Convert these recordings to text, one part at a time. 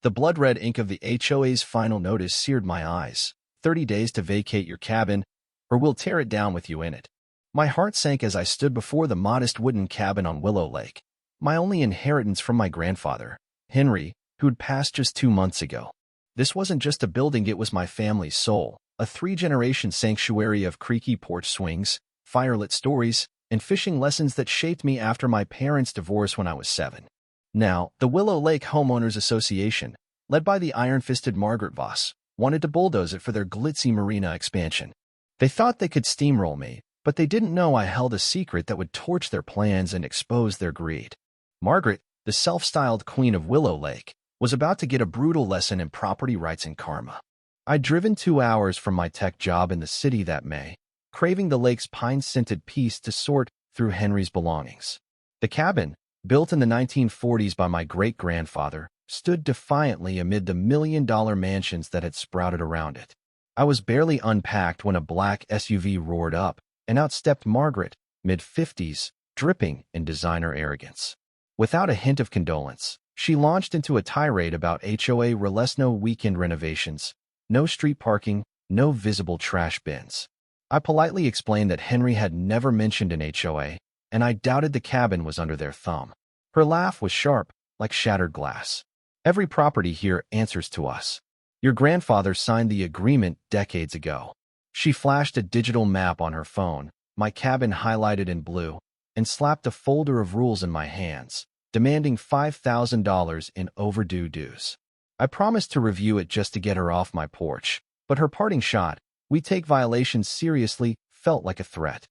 The blood-red ink of the HOA's final notice seared my eyes. 30 days to vacate your cabin, or we'll tear it down with you in it. My heart sank as I stood before the modest wooden cabin on Willow Lake, my only inheritance from my grandfather, Henry, who'd passed just 2 months ago. This wasn't just a building, it was my family's soul, a 3-generation sanctuary of creaky porch swings, firelit stories, and fishing lessons that shaped me after my parents' divorce when I was 7. Now, the Willow Lake Homeowners Association, led by the iron-fisted Margaret Voss, wanted to bulldoze it for their glitzy marina expansion. They thought they could steamroll me, but they didn't know I held a secret that would torch their plans and expose their greed. Margaret, the self-styled queen of Willow Lake, was about to get a brutal lesson in property rights and karma. I'd driven 2 hours from my tech job in the city that May, craving the lake's pine-scented peace to sort through Henry's belongings. The cabin, built in the 1940s by my great-grandfather, stood defiantly amid the million-dollar mansions that had sprouted around it. I was barely unpacked when a black SUV roared up, and out stepped Margaret, mid-50s, dripping in designer arrogance. Without a hint of condolence, she launched into a tirade about HOA Relesno weekend renovations, no street parking, no visible trash bins. I politely explained that Henry had never mentioned an HOA, and I doubted the cabin was under their thumb. Her laugh was sharp, like shattered glass. Every property here answers to us. Your grandfather signed the agreement decades ago. She flashed a digital map on her phone, my cabin highlighted in blue, and slapped a folder of rules in my hands, demanding $5,000 in overdue dues. I promised to review it just to get her off my porch, but her parting shot, "We take violations seriously," felt like a threat.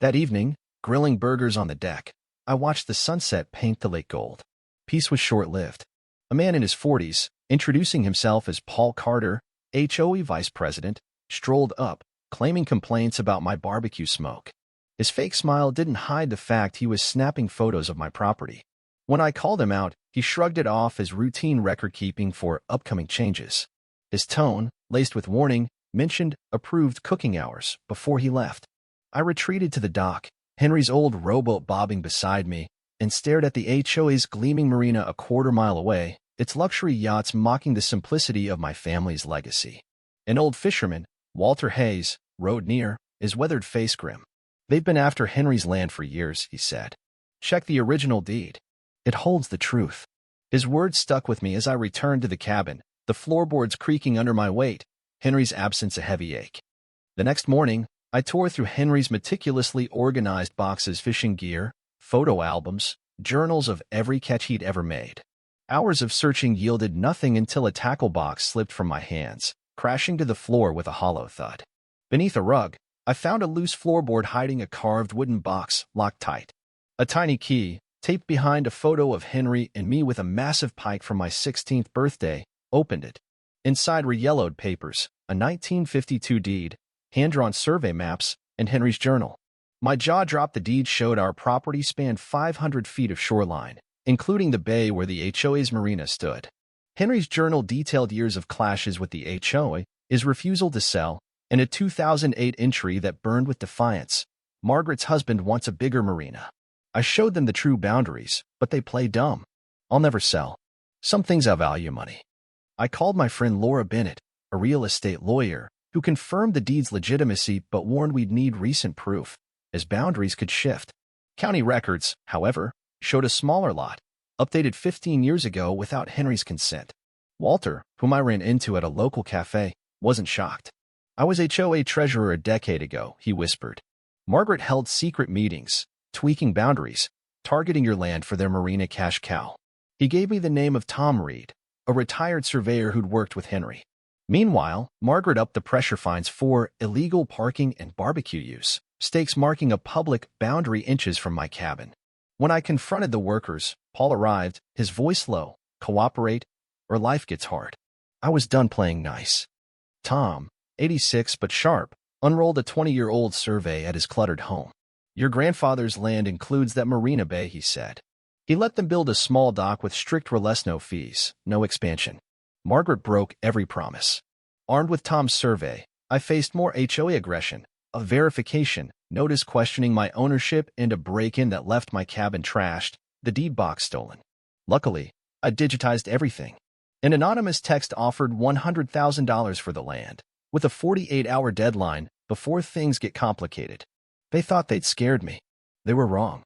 That evening, grilling burgers on the deck, I watched the sunset paint the lake gold. Peace was short-lived. A man in his 40s, introducing himself as Paul Carter, HOA vice president, strolled up, claiming complaints about my barbecue smoke. His fake smile didn't hide the fact he was snapping photos of my property. When I called him out, he shrugged it off as routine record-keeping for upcoming changes. His tone, laced with warning, mentioned approved cooking hours before he left. I retreated to the dock, Henry's old rowboat bobbing beside me, and stared at the HOA's gleaming marina a quarter-mile away, its luxury yachts mocking the simplicity of my family's legacy. An old fisherman, Walter Hayes, rowed near, his weathered face grim. "They've been after Henry's land for years," he said. "Check the original deed. It holds the truth." His words stuck with me as I returned to the cabin, the floorboards creaking under my weight, Henry's absence a heavy ache. The next morning, I tore through Henry's meticulously organized boxes, fishing gear, photo albums, journals of every catch he'd ever made. Hours of searching yielded nothing until a tackle box slipped from my hands, crashing to the floor with a hollow thud. Beneath a rug, I found a loose floorboard hiding a carved wooden box, locked tight. A tiny key, taped behind a photo of Henry and me with a massive pike from my 16th birthday, opened it. Inside were yellowed papers, a 1952 deed, hand-drawn survey maps, and Henry's journal. My jaw dropped. The deed showed our property spanned 500 feet of shoreline, including the bay where the HOA's marina stood. Henry's journal detailed years of clashes with the HOA, his refusal to sell, and a 2008 entry that burned with defiance. "Margaret's husband wants a bigger marina." I showed them the true boundaries, but they play dumb. "I'll never sell. Some things outvalue money." I called my friend Laura Bennett, a real estate lawyer, who confirmed the deed's legitimacy but warned we'd need recent proof, as boundaries could shift. County records, however, showed a smaller lot, updated 15 years ago without Henry's consent. Walter, whom I ran into at a local cafe, wasn't shocked. "I was HOA treasurer a decade ago," he whispered. "Margaret held secret meetings, tweaking boundaries, targeting your land for their marina cash cow." He gave me the name of Tom Reed, a retired surveyor who'd worked with Henry. Meanwhile, Margaret upped the pressure fines for illegal parking and barbecue use, stakes marking a public boundary inches from my cabin. When I confronted the workers, Paul arrived, his voice low, "Cooperate, or life gets hard." I was done playing nice. Tom, 86 but sharp, unrolled a 20-year-old survey at his cluttered home. "Your grandfather's land includes that marina bay," he said. He let them build a small dock with strict Relesno fees, no expansion. Margaret broke every promise. Armed with Tom's survey, I faced more HOA aggression, a verification notice questioning my ownership, and a break-in that left my cabin trashed, the deed box stolen. Luckily, I digitized everything. An anonymous text offered $100,000 for the land, with a 48-hour deadline before things get complicated. They thought they'd scared me. They were wrong.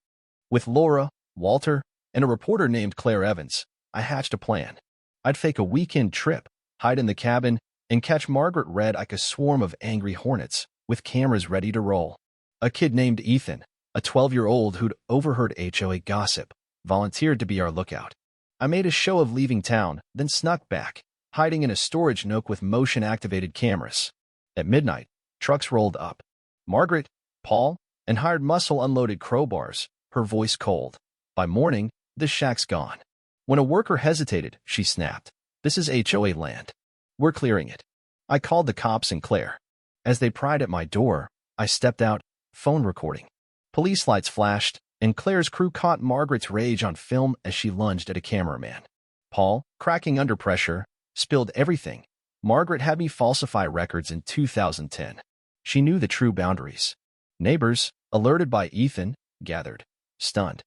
With Laura, Walter, and a reporter named Claire Evans, I hatched a plan. I'd fake a weekend trip, hide in the cabin, and catch Margaret red like a swarm of angry hornets, with cameras ready to roll. A kid named Ethan, a 12-year-old who'd overheard HOA gossip, volunteered to be our lookout. I made a show of leaving town, then snuck back, hiding in a storage nook with motion-activated cameras. At midnight, trucks rolled up. Margaret, Paul, and hired muscle unloaded crowbars, her voice cold. By morning, the shack's gone. When a worker hesitated, she snapped, "This is HOA land. We're clearing it." I called the cops and Claire. As they pried at my door, I stepped out, phone recording. Police lights flashed, and Claire's crew caught Margaret's rage on film as she lunged at a cameraman. Paul, cracking under pressure, spilled everything. Margaret had me falsify records in 2010. She knew the true boundaries. Neighbors, alerted by Ethan, gathered, stunned.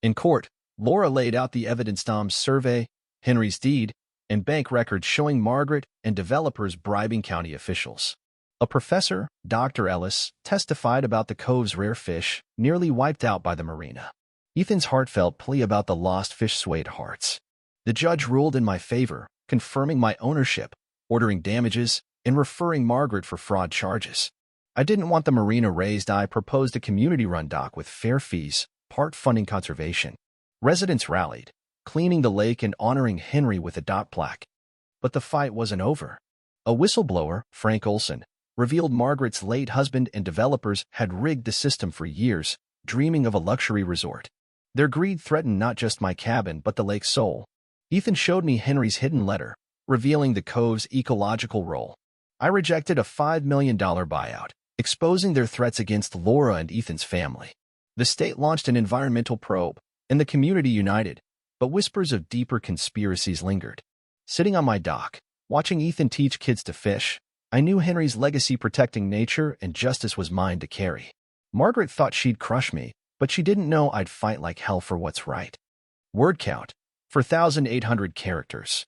In court, Laura laid out the evidence: Dom's survey, Henry's deed, and bank records showing Margaret and developers bribing county officials. A professor, Dr. Ellis, testified about the cove's rare fish, nearly wiped out by the marina. Ethan's heartfelt plea about the lost fish swayed hearts. The judge ruled in my favor, confirming my ownership, ordering damages, and referring Margaret for fraud charges. I didn't want the marina razed. I proposed a community-run dock with fair fees, part funding conservation. Residents rallied, cleaning the lake and honoring Henry with a dot plaque. But the fight wasn't over. A whistleblower, Frank Olson, revealed Margaret's late husband and developers had rigged the system for years, dreaming of a luxury resort. Their greed threatened not just my cabin but the lake's soul. Ethan showed me Henry's hidden letter, revealing the cove's ecological role. I rejected a $5 million buyout, exposing their threats against Laura and Ethan's family. The state launched an environmental probe, and the community united, but whispers of deeper conspiracies lingered. Sitting on my dock, watching Ethan teach kids to fish, I knew Henry's legacy protecting nature and justice was mine to carry. Margaret thought she'd crush me, but she didn't know I'd fight like hell for what's right. Word count: 4,800 characters.